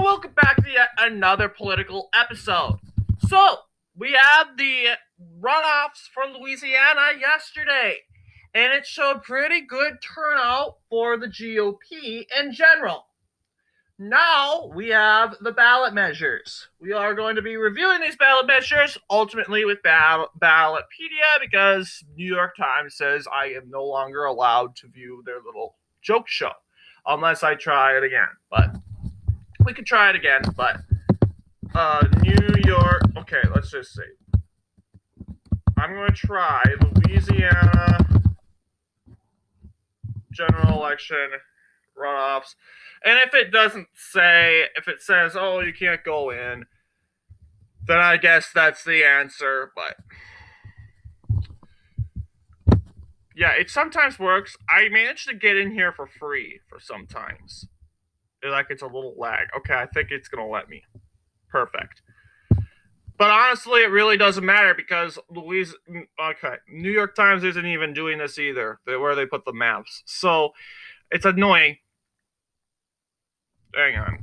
welcome back to yet another political episode. So, we have the runoffs from Louisiana yesterday, and it showed pretty good turnout for the GOP in general. Now we have the ballot measures. We are going to be reviewing these ballot measures ultimately with Ballotpedia because New York Times says I am no longer allowed to view their little joke show unless I try it again. But we could try it again. But New York. Okay, let's just see. I'm going to try Louisiana general election runoffs. And if it doesn't say, if it says, oh, you can't go in, then I guess that's the answer. But yeah, it sometimes works. I managed to get in here for free for sometimes. Like it's a little lag. Okay, I think it's going to let me. Perfect. But honestly, it really doesn't matter because New York Times isn't even doing this either, where they put the maps. So it's annoying. Hang on.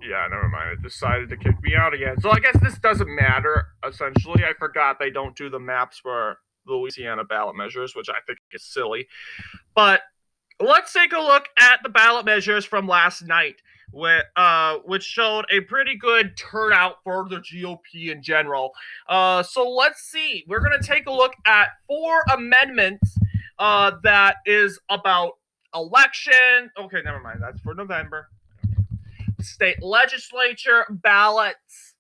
Yeah, never mind. It decided to kick me out again. So I guess this doesn't matter, essentially. I forgot they don't do the maps for Louisiana ballot measures, which I think is silly. But let's take a look at the ballot measures from last night, which showed a pretty good turnout for the GOP in general. So let's see. We're going to take a look at 4 amendments that is about election. Okay, never mind. That's for November. State legislature, ballots,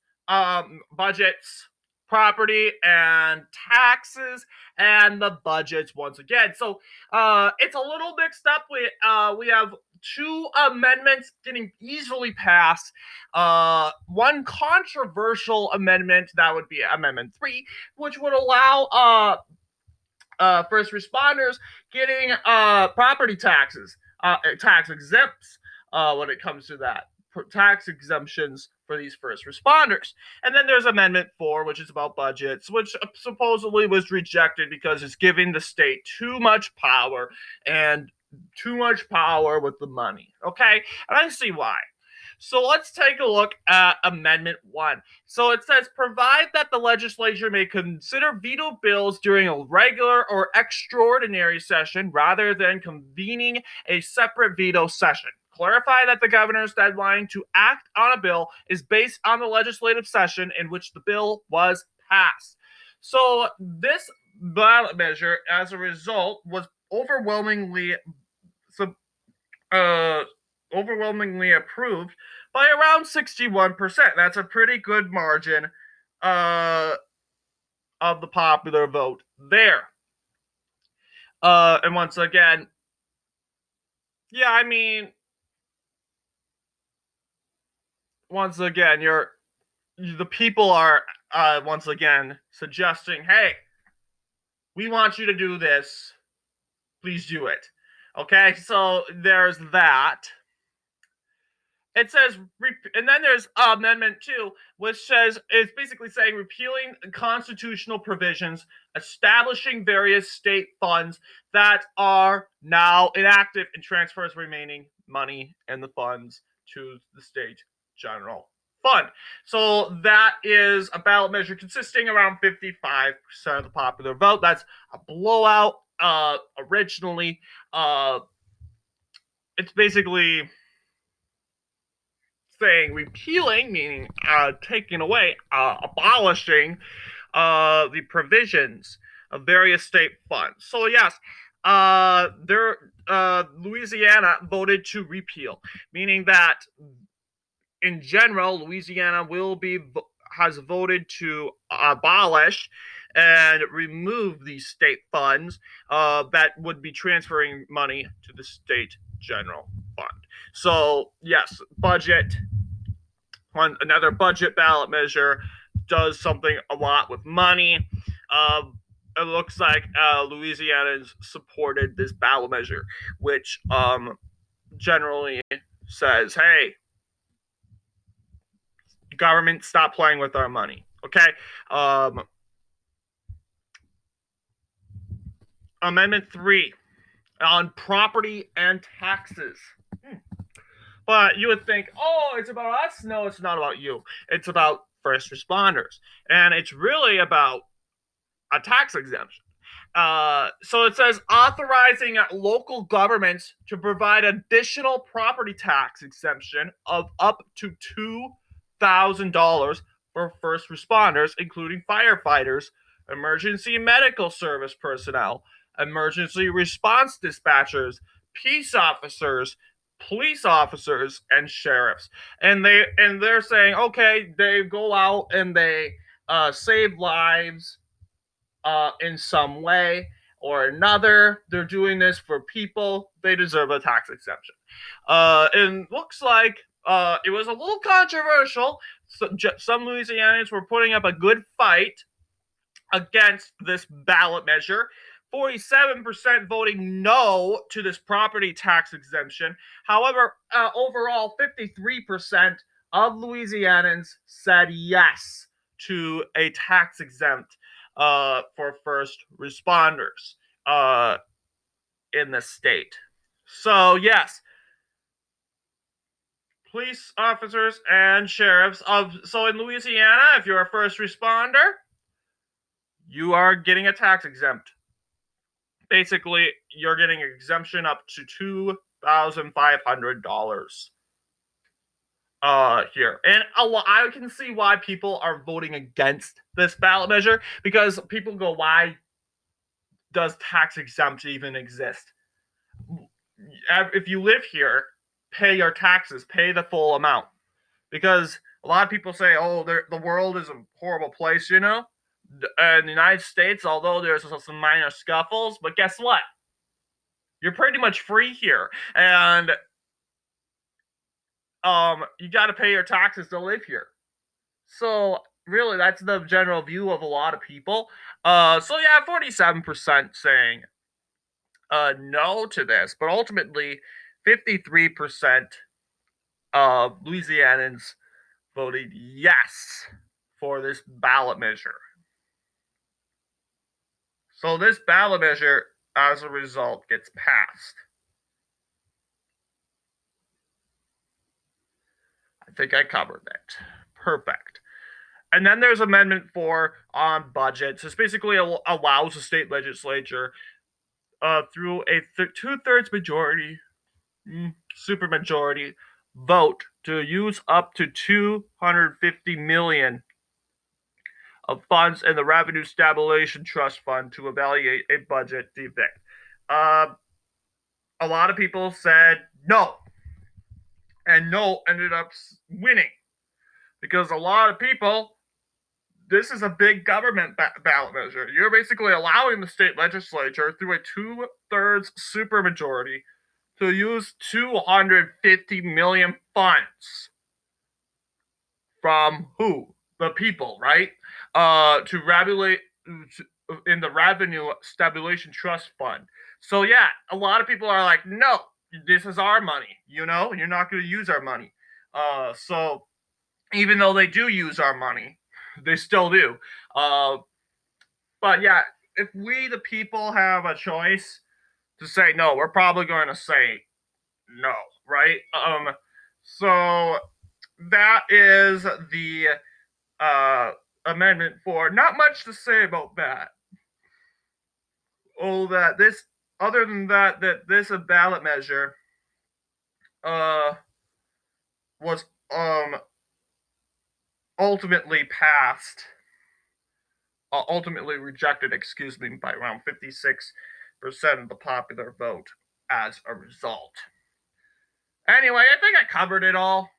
budgets, property and taxes, and the budgets once again. So it's a little mixed up. We have 2 amendments getting easily passed. One controversial amendment, that would be Amendment 3, which would allow first responders getting property taxes, tax exempts when it comes to that. Tax exemptions for these first responders. And then there's Amendment 4, which is about budgets, which supposedly was rejected because it's giving the state too much power and too much power with the money. Okay? And I see why. So let's take a look at Amendment 1. So it says, provide that the legislature may consider veto bills during a regular or extraordinary session rather than convening a separate veto session. Clarify that the governor's deadline to act on a bill is based on the legislative session in which the bill was passed. So this ballot measure, as a result, was overwhelmingly approved by around 61%. That's a pretty good margin of the popular vote there. And once again, yeah, I mean, once again, the people are once again suggesting, hey, we want you to do this. Please do it. Okay, so there's that. It says, and then there's Amendment 2, which says, it's basically saying repealing constitutional provisions, establishing various state funds that are now inactive and transfers remaining money and the funds to the state general fund. So that is a ballot measure consisting around 55% of the popular vote. That's a blowout. Originally, it's basically saying repealing, meaning taking away, abolishing the provisions of various state funds. So yes, Louisiana voted to repeal, meaning that in general, Louisiana has voted to abolish and remove these state funds that would be transferring money to the state general fund. So yes, another budget ballot measure does something a lot with money. It looks like Louisianans supported this ballot measure, which generally says, hey, government, stop playing with our money. Okay? Amendment 3 on property and taxes. But you would think, oh, it's about us. No, it's not about you. It's about first responders. And it's really about a tax exemption. So it says authorizing local governments to provide additional property tax exemption of up to $2,000 for first responders, including firefighters, emergency medical service personnel, emergency response dispatchers, peace officers, police officers, and sheriffs. And they're saying, okay, they go out and they save lives in some way or another. They're doing this for people. They deserve a tax exemption. And looks like it was a little controversial. Some Louisianans were putting up a good fight against this ballot measure. 47% voting no to this property tax exemption. However, overall, 53% of Louisianans said yes to a tax exempt for first responders in the state. So, yes, police officers and sheriffs so in Louisiana, if you're a first responder, you are getting a tax exempt. Basically, you're getting an exemption up to $2,500 here. And I can see why people are voting against this ballot measure, because people go, why does tax exempt even exist? If you live here, pay your taxes, pay the full amount. Because a lot of people say, oh, the world is a horrible place, in the United States, although there's some minor scuffles, but guess what? You're pretty much free here, and you got to pay your taxes to live here. So really, that's the general view of a lot of people. So yeah, 47% saying no to this, but ultimately, 53% of Louisianans voted yes for this ballot measure. So this ballot measure, as a result, gets passed. I think I covered it. Perfect. And then there's Amendment 4 on budgets. This basically allows the state legislature through a 2/3 majority, supermajority vote to use up to $250 million of funds in the Revenue Stabilization Trust Fund to evaluate a budget defect. A lot of people said no, and no ended up winning because a lot of people. This is a big government ballot measure. You're basically allowing the state legislature through a 2/3 supermajority to use $250 million funds from who? The people, right? To regulate in the Revenue Stabilization Trust Fund. So yeah, a lot of people are like, no, this is our money. You're not going to use our money. So even though they do use our money, they still do. But yeah, if we, the people, have a choice to say no, we're probably going to say no, right? So that is the Amendment 4. Not much to say about that. Other than that this ballot measure was ultimately rejected, by around 56% of the popular vote as a result. Anyway, I think I covered it all.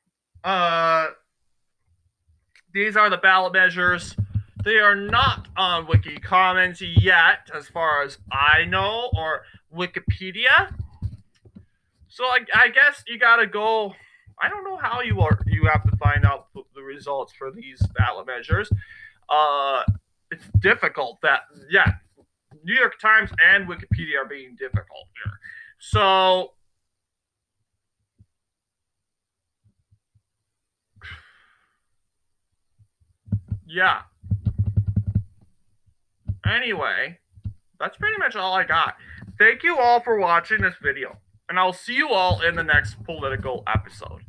These are the ballot measures. They are not on Wiki Commons yet, as far as I know, or Wikipedia. So I guess you gotta go. I don't know how you have to find out the results for these ballot measures. It's difficult. New York Times and Wikipedia are being difficult here. So yeah. Anyway, that's pretty much all I got. Thank you all for watching this video. and I'll see you all in the next political episode.